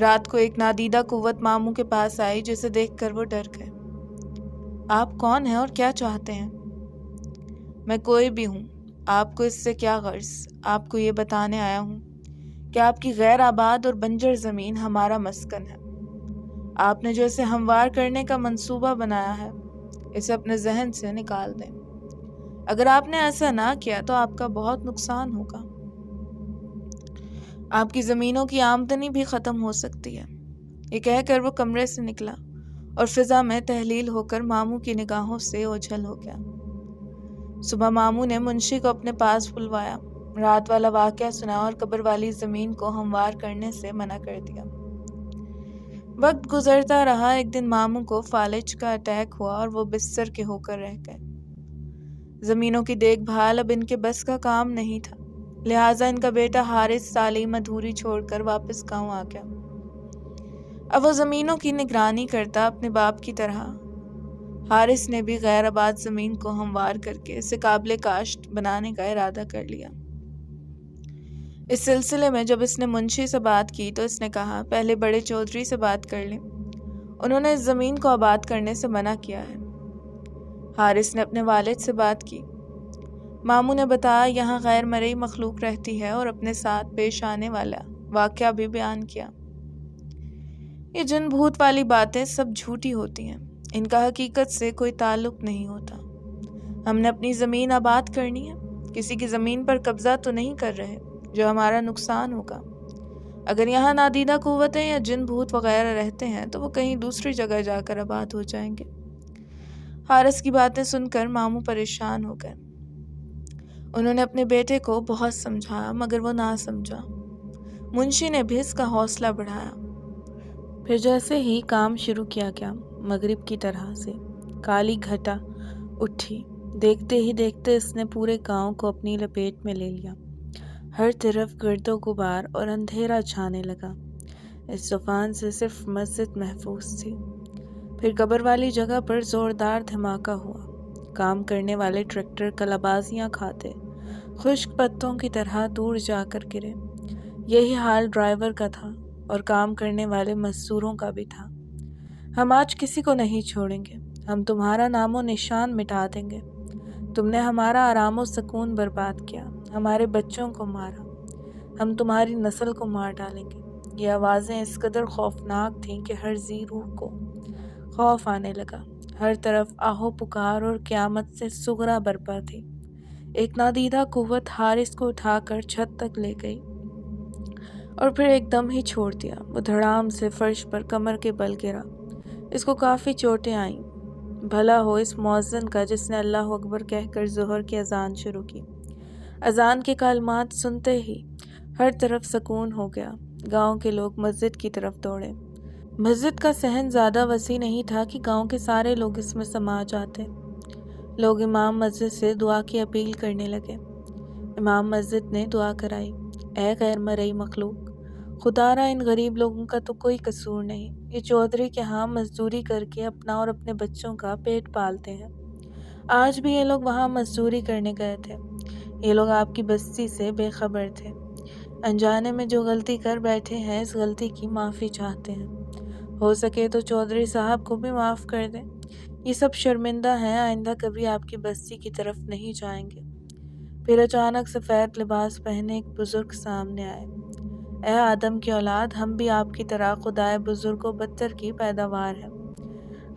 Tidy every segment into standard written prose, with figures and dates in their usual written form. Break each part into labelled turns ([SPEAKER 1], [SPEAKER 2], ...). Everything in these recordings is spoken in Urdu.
[SPEAKER 1] رات کو ایک نادیدہ قوت ماموں کے پاس آئی جسے دیکھ کر وہ ڈر گئے۔ آپ کون ہیں اور کیا چاہتے ہیں؟ میں کوئی بھی ہوں، آپ کو اس سے کیا غرض؟ آپ کو یہ بتانے آیا ہوں کہ آپ کی غیر آباد اور بنجر زمین ہمارا مسکن ہے۔ آپ نے جو اسے ہموار کرنے کا منصوبہ بنایا ہے اسے اپنے ذہن سے نکال دیں۔ اگر آپ نے ایسا نہ کیا تو آپ کا بہت نقصان ہوگا۔ آپ کی زمینوں کی آمدنی بھی ختم ہو سکتی ہے۔ یہ کہہ کر وہ کمرے سے نکلا اور فضا میں تحلیل ہو کر ماموں کی نگاہوں سے اوجھل ہو گیا۔ صبح ماموں نے منشی کو اپنے پاس بلوایا، رات والا واقعہ سنا اور قبر والی زمین کو ہموار کرنے سے منع کر دیا۔ وقت گزرتا رہا۔ ایک دن ماموں کو فالج کا اٹیک ہوا اور وہ بستر کے ہو کر رہ گئے۔ زمینوں کی دیکھ بھال اب ان کے بس کا کام نہیں تھا، لہٰذا ان کا بیٹا حارث تعلیم ادھوری چھوڑ کر واپس گاؤں آ گیا۔ اب وہ زمینوں کی نگرانی کرتا اپنے باپ کی طرح۔ حارث نے بھی غیر آباد زمین کو ہموار کر کے اسے قابل کاشت بنانے کا ارادہ کر لیا۔ اس سلسلے میں جب اس نے منشی سے بات کی تو اس نے کہا، پہلے بڑے چودھری سے بات کر لیں، انہوں نے اس زمین کو آباد کرنے سے منع کیا ہے۔ حارث نے اپنے والد سے بات کی۔ ماموں نے بتایا یہاں غیر مرئی مخلوق رہتی ہے اور اپنے ساتھ پیش آنے والا واقعہ بھی بیان کیا۔ یہ جن بھوت والی باتیں سب جھوٹی ہوتی ہیں، ان کا حقیقت سے کوئی تعلق نہیں ہوتا۔ ہم نے اپنی زمین آباد کرنی ہے، کسی کی زمین پر قبضہ تو نہیں کر رہے جو ہمارا نقصان ہوگا۔ اگر یہاں نادیدہ قوتیں یا جن بھوت وغیرہ رہتے ہیں تو وہ کہیں دوسری جگہ جا کر آباد ہو جائیں گے۔ حارث کی باتیں سن کر ماموں پریشان ہو گئے۔ انہوں نے اپنے بیٹے کو بہت سمجھایا مگر وہ نہ سمجھا۔ منشی نے بھی اس کا حوصلہ بڑھایا۔ پھر جیسے ہی کام شروع کیا گیا، مغرب کی طرح سے کالی گھٹا اٹھی۔ دیکھتے ہی دیکھتے اس نے پورے گاؤں کو اپنی لپیٹ میں لے لیا۔ ہر طرف گرد و غبار اور اندھیرا چھانے لگا۔ اس طوفان سے صرف مسجد محفوظ تھی۔ پھر قبر والی جگہ پر زوردار دھماکہ ہوا۔ کام کرنے والے ٹریکٹر کلابازیاں کھاتے خشک پتوں کی طرح دور جا کر گرے۔ یہی حال ڈرائیور کا تھا اور کام کرنے والے مزدوروں کا بھی تھا۔ ہم آج کسی کو نہیں چھوڑیں گے، ہم تمہارا نام و نشان مٹا دیں گے۔ تم نے ہمارا آرام و سکون برباد کیا، ہمارے بچوں کو مارا، ہم تمہاری نسل کو مار ڈالیں گے۔ یہ آوازیں اس قدر خوفناک تھیں کہ ہر ذی روح کو خوف آنے لگا۔ ہر طرف آہو پکار اور قیامت سے صغرا برپا تھی۔ ایک نادیدہ قوت حارث کو اٹھا کر چھت تک لے گئی اور پھر ایک دم ہی چھوڑ دیا۔ وہ دھڑام سے فرش پر کمر کے بل گرا۔ اس کو کافی چوٹیں آئیں۔ بھلا ہو اس مؤذن کا جس نے اللہ اکبر کہہ کر ظہر کی اذان شروع کی۔ اذان کے کلمات سنتے ہی ہر طرف سکون ہو گیا۔ گاؤں کے لوگ مسجد کی طرف دوڑے۔ مسجد کا صحن زیادہ وسیع نہیں تھا کہ گاؤں کے سارے لوگ اس میں سما جاتے۔ لوگ امام مسجد سے دعا کی اپیل کرنے لگے۔ امام مسجد نے دعا کرائی، اے غیر مرئی مخلوق، خدا را ان غریب لوگوں کا تو کوئی قصور نہیں، یہ چودھری کے ہاں مزدوری کر کے اپنا اور اپنے بچوں کا پیٹ پالتے ہیں۔ آج بھی یہ لوگ وہاں مزدوری کرنے گئے تھے۔ یہ لوگ آپ کی بستی سے بے خبر تھے۔ انجانے میں جو غلطی کر بیٹھے ہیں اس غلطی کی معافی چاہتے ہیں۔ ہو سکے تو چودھری صاحب کو بھی معاف کر دیں۔ یہ سب شرمندہ ہیں، آئندہ کبھی آپ کی بستی کی طرف نہیں جائیں گے۔ پھر اچانک سفید لباس پہنے ایک بزرگ سامنے آئے۔ اے آدم کی اولاد، ہم بھی آپ کی طرح خدائے بزرگ و برتر کی پیداوار ہیں۔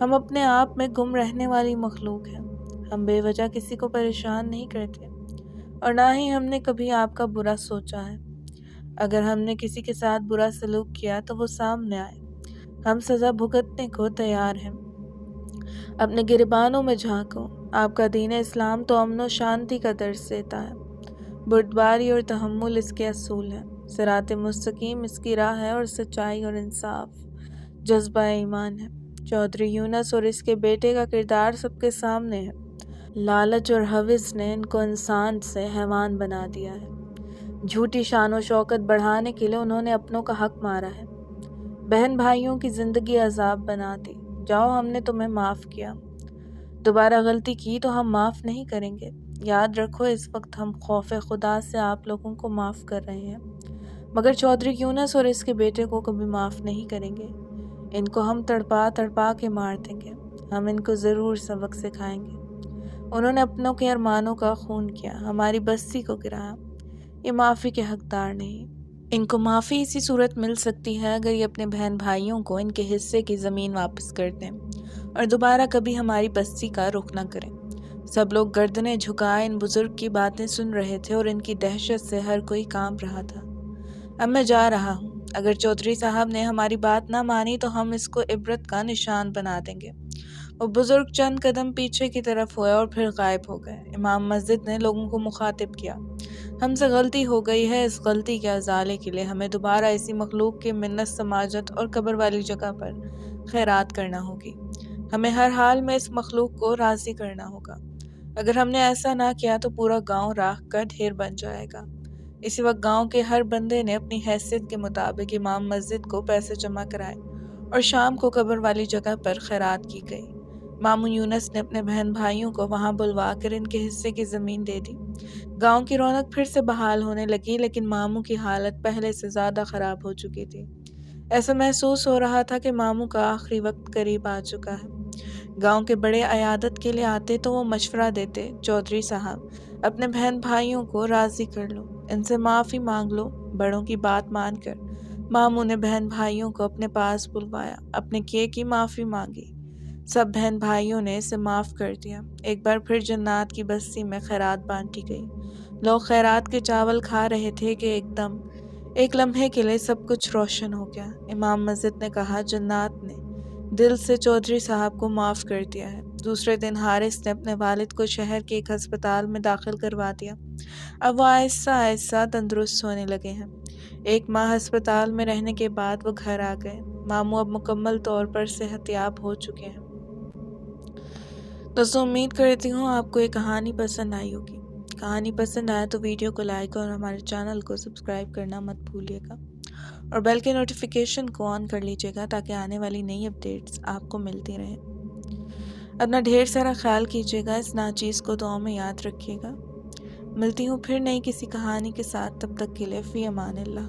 [SPEAKER 1] ہم اپنے آپ میں گم رہنے والی مخلوق ہیں۔ ہم بے وجہ کسی کو پریشان نہیں کرتے اور نہ ہی ہم نے کبھی آپ کا برا سوچا ہے۔ اگر ہم نے کسی کے ساتھ برا سلوک کیا تو وہ سامنے آئے، ہم سزا بھگتنے کو تیار ہیں۔ اپنے گریبانوں میں جھانکو، آپ کا دین اسلام تو امن و شانتی کا درس دیتا ہے۔ بردباری اور تحمل اس کے اصول ہیں، صراط مستقیم اس کی راہ ہے اور سچائی اور انصاف جذبہ ایمان ہے۔ چودھری یونس اور اس کے بیٹے کا کردار سب کے سامنے ہے۔ لالچ اور ہوس نے ان کو انسان سے حیوان بنا دیا ہے۔ جھوٹی شان و شوکت بڑھانے کے لیے انہوں نے اپنوں کا حق مارا ہے۔ بہن بھائیوں کی زندگی عذاب بنا دی۔ جاؤ، ہم نے تمہیں معاف کیا، دوبارہ غلطی کی تو ہم معاف نہیں کریں گے۔ یاد رکھو اس وقت ہم خوف خدا سے آپ لوگوں کو معاف کر رہے ہیں۔ مگر چودھری یونس اور اس کے بیٹے کو کبھی معاف نہیں کریں گے۔ ان کو ہم تڑپا تڑپا کے مار دیں گے، ہم ان کو ضرور سبق سکھائیں گے۔ انہوں نے اپنوں کے ارمانوں کا خون کیا، ہماری بستی کو گرایا، یہ معافی کے حقدار نہیں۔ ان کو معافی اسی صورت مل سکتی ہے اگر یہ اپنے بہن بھائیوں کو ان کے حصے کی زمین واپس کر دیں اور دوبارہ کبھی ہماری بستی کا رخ نہ کریں۔ سب لوگ گردنیں جھکائے ان بزرگ کی باتیں سن رہے تھے اور ان کی دہشت سے ہر کوئی کانپ رہا تھا۔ اب میں جا رہا ہوں، اگر چودھری صاحب نے ہماری بات نہ مانی تو ہم اس کو عبرت کا نشان بنا دیں گے۔ وہ بزرگ چند قدم پیچھے کی طرف ہوئے اور پھر غائب ہو گئے۔ امام مسجد نے لوگوں کو مخاطب کیا، ہم سے غلطی ہو گئی ہے، اس غلطی کے ازالے کے لیے ہمیں دوبارہ اسی مخلوق کی منت سماجت اور قبر والی جگہ پر خیرات کرنا ہوگی۔ ہمیں ہر حال میں اس مخلوق کو راضی کرنا ہوگا۔ اگر ہم نے ایسا نہ کیا تو پورا گاؤں راکھ کا ڈھیر بن جائے گا۔ اسی وقت گاؤں کے ہر بندے نے اپنی حیثیت کے مطابق امام مسجد کو پیسے جمع کرائے اور شام کو قبر والی جگہ پر خیرات کی گئی۔ ماموں یونس نے اپنے بہن بھائیوں کو وہاں بلوا کر ان کے حصے کی زمین دے دی۔ گاؤں کی رونق پھر سے بحال ہونے لگی، لیکن ماموں کی حالت پہلے سے زیادہ خراب ہو چکی تھی۔ ایسا محسوس ہو رہا تھا کہ ماموں کا آخری وقت قریب آ چکا ہے۔ گاؤں کے بڑے عیادت کے لیے آتے تو وہ مشورہ دیتے، چودھری صاحب اپنے بہن بھائیوں کو راضی کر لو، ان سے معافی مانگ لو۔ بڑوں کی بات مان کر ماموں نے بہن بھائیوں کو اپنے پاس بلوایا، اپنے کیے کی معافی مانگی۔ سب بہن بھائیوں نے اسے معاف کر دیا۔ ایک بار پھر جنات کی بستی میں خیرات بانٹی گئی۔ لوگ خیرات کے چاول کھا رہے تھے کہ ایک لمحے کے لیے سب کچھ روشن ہو گیا۔ امام مسجد نے کہا، جنات نے دل سے چودھری صاحب کو معاف کر دیا ہے۔ دوسرے دن حارث نے اپنے والد کو شہر کے ایک ہسپتال میں داخل کروا دیا۔ اب وہ آہستہ آہستہ تندرست ہونے لگے ہیں۔ 1 ماہ ہسپتال میں رہنے کے بعد وہ گھر آ گئے۔ ماموں اب مکمل طور پر صحت یاب ہو چکے ہیں۔ دوستوں، امید کرتی ہوں آپ کو یہ کہانی پسند آئی ہوگی۔ کہانی پسند آیا تو ویڈیو کو لائک اور ہمارے چینل کو سبسکرائب کرنا مت بھولیے گا اور بیل کے نوٹیفیکیشن کو آن کر لیجیے گا تاکہ آنے والی نئی اپڈیٹس آپ کو ملتی رہیں۔ اپنا ڈھیر سارا خیال کیجیے گا، اس ناچیز کو دعاؤں میں یاد رکھیے گا۔ ملتی ہوں پھر نئی کسی کہانی کے ساتھ، تب تک کے لیے فی امان اللہ۔